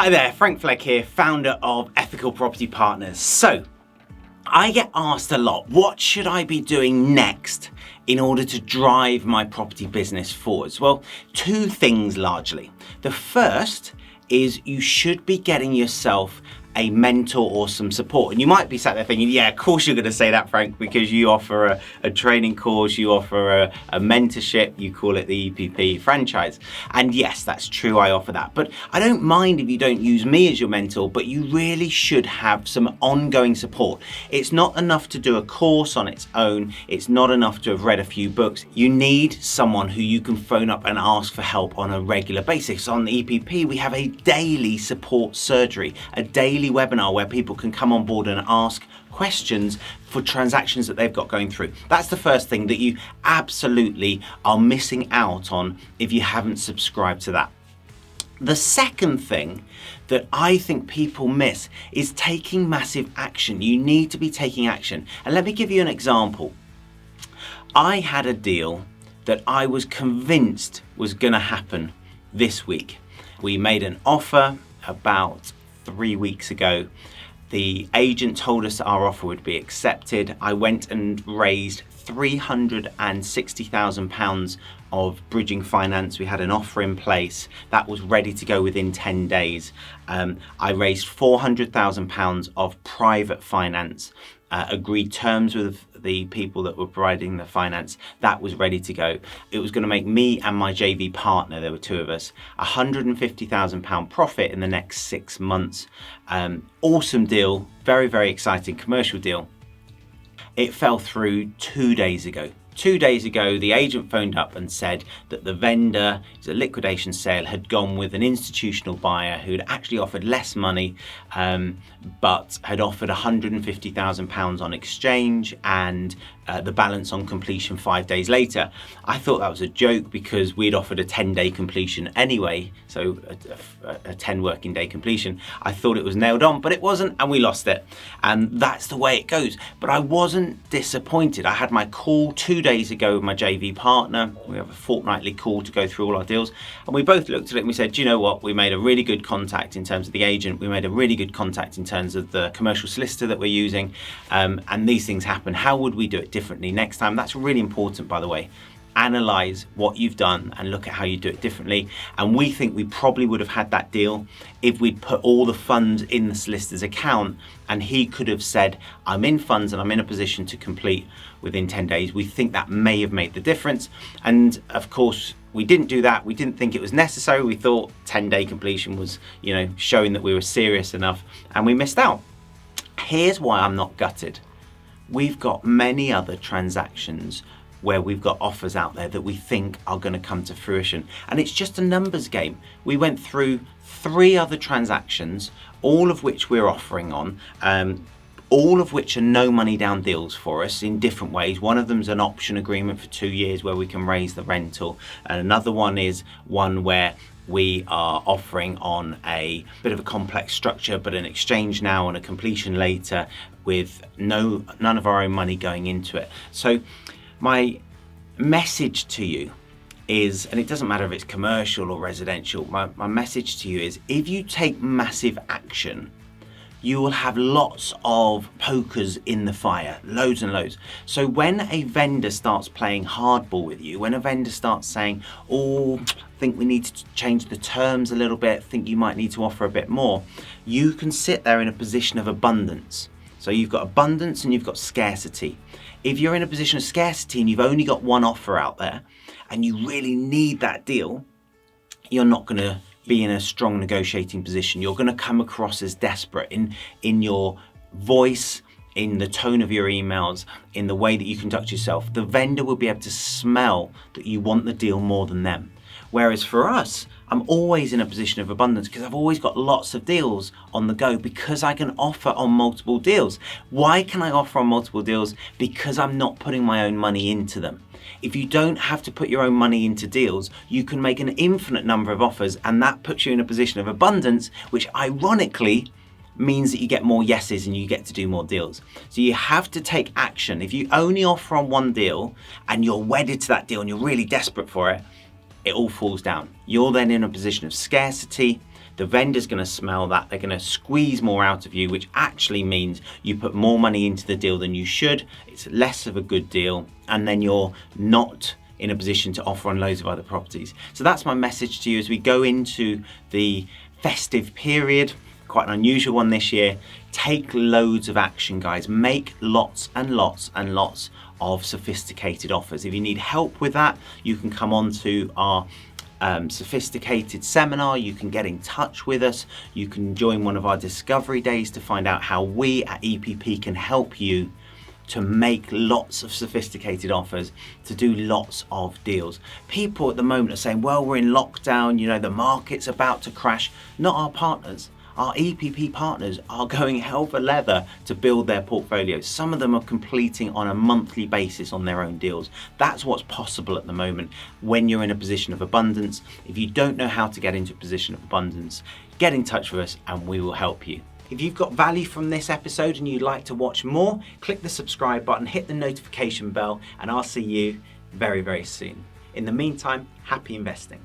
Hi there, Frank Flegg here, founder of Ethical Property Partners. So, I get asked a lot, what should I be doing next in order to drive my property business forwards? Well, two things largely. The first is you should be getting yourself a mentor or some support. And you might be sat there thinking, yeah, of course you're going to say that, Frank, because you offer a training course, you offer a mentorship, you call it the EPP franchise. And yes, that's true, I offer that. But I don't mind if you don't use me as your mentor, but you really should have some ongoing support. It's not enough to do a course on its own. It's not enough to have read a few books. You need someone who you can phone up and ask for help on a regular basis. On the EPP, we have a daily support surgery, a daily webinar where people can come on board and ask questions for transactions that they've got going through. That's the first thing that you absolutely are missing out on if you haven't subscribed to that. The second thing that I think people miss is taking massive action. You need to be taking action. And let me give you an example. I had a deal that I was convinced was going to happen this week. We made an offer about 3 weeks ago. The agent told us our offer would be accepted. I went and raised £360,000 of bridging finance. We had an offer in place that was ready to go within 10 days. I raised £400,000 of private finance, agreed terms with the people that were providing the finance. That was ready to go. It was going to make me and my JV partner, there were two of us, £150,000 profit in the next 6 months. Awesome deal, very, very exciting commercial deal. It fell through 2 days ago. 2 days ago, the agent phoned up and said that the vendor, it's a liquidation sale, had gone with an institutional buyer who had actually offered less money, but had offered £150,000 on exchange and the balance on completion 5 days later. I thought that was a joke because we'd offered a 10-day completion anyway, so a 10 working day completion. I thought it was nailed on, but it wasn't, and we lost it. And that's the way it goes. But I wasn't disappointed. I had my call 2 days ago with my JV partner. We have a fortnightly call to go through all our deals. And we both looked at it and we said, do you know what? We made a really good contact in terms of the agent. We made a really good contact in terms of the commercial solicitor that we're using. And these things happen. How would we do it differently next time? That's really important, by the way. Analyze what you've done and look at how you do it differently. And we think we probably would have had that deal if we'd put all the funds in the solicitor's account and he could have said, I'm in funds and I'm in a position to complete within 10 days. We think that may have made the difference. And of course, we didn't do that. We didn't think it was necessary. We thought 10-day completion was, showing that we were serious enough, and we missed out. Here's why I'm not gutted. We've got many other transactions where we've got offers out there that we think are going to come to fruition. And it's just a numbers game. We went through 3 other transactions, all of which we're offering on, all of which are no money down deals for us in different ways. One of them's an option agreement for 2 years where we can raise the rental. And another one is one where we are offering on a bit of a complex structure, but an exchange now and a completion later with none of our own money going into it. So my message to you is, and it doesn't matter if it's commercial or residential, my message to you is, if you take massive action, you will have lots of pokers in the fire, loads and loads. So when a vendor starts playing hardball with you, when a vendor starts saying, oh, I think we need to change the terms a little bit, think you might need to offer a bit more, you can sit there in a position of abundance. So you've got abundance and you've got scarcity. If you're in a position of scarcity and you've only got one offer out there and you really need that deal, you're not going to be in a strong negotiating position. You're going to come across as desperate in your voice, in the tone of your emails, in the way that you conduct yourself. The vendor will be able to smell that you want the deal more than them. Whereas for us, I'm always in a position of abundance because I've always got lots of deals on the go because I can offer on multiple deals. Why can I offer on multiple deals? Because I'm not putting my own money into them. If you don't have to put your own money into deals, you can make an infinite number of offers, and that puts you in a position of abundance, which ironically means that you get more yeses and you get to do more deals. So you have to take action. If you only offer on one deal and you're wedded to that deal and you're really desperate for it, it all falls down. You're then in a position of scarcity. The vendor's going to smell that. They're going to squeeze more out of you, which actually means you put more money into the deal than you should. It's less of a good deal, and then you're not in a position to offer on loads of other properties. So that's my message to you as we go into the festive period. Quite an unusual one this year. Take loads of action, guys. Make lots and lots and lots of sophisticated offers. If you need help with that, you can come on to our sophisticated seminar. You can get in touch with us. You can join one of our discovery days to find out how we at EPP can help you to make lots of sophisticated offers, to do lots of deals. People at the moment are saying, well, we're in lockdown, you know, the market's about to crash. Not our partners. Our EPP partners are going hell for leather to build their portfolios. Some of them are completing on a monthly basis on their own deals. That's what's possible at the moment when you're in a position of abundance. If you don't know how to get into a position of abundance, get in touch with us and we will help you. If you've got value from this episode and you'd like to watch more, click the subscribe button, hit the notification bell, and I'll see you very, very soon. In the meantime, happy investing.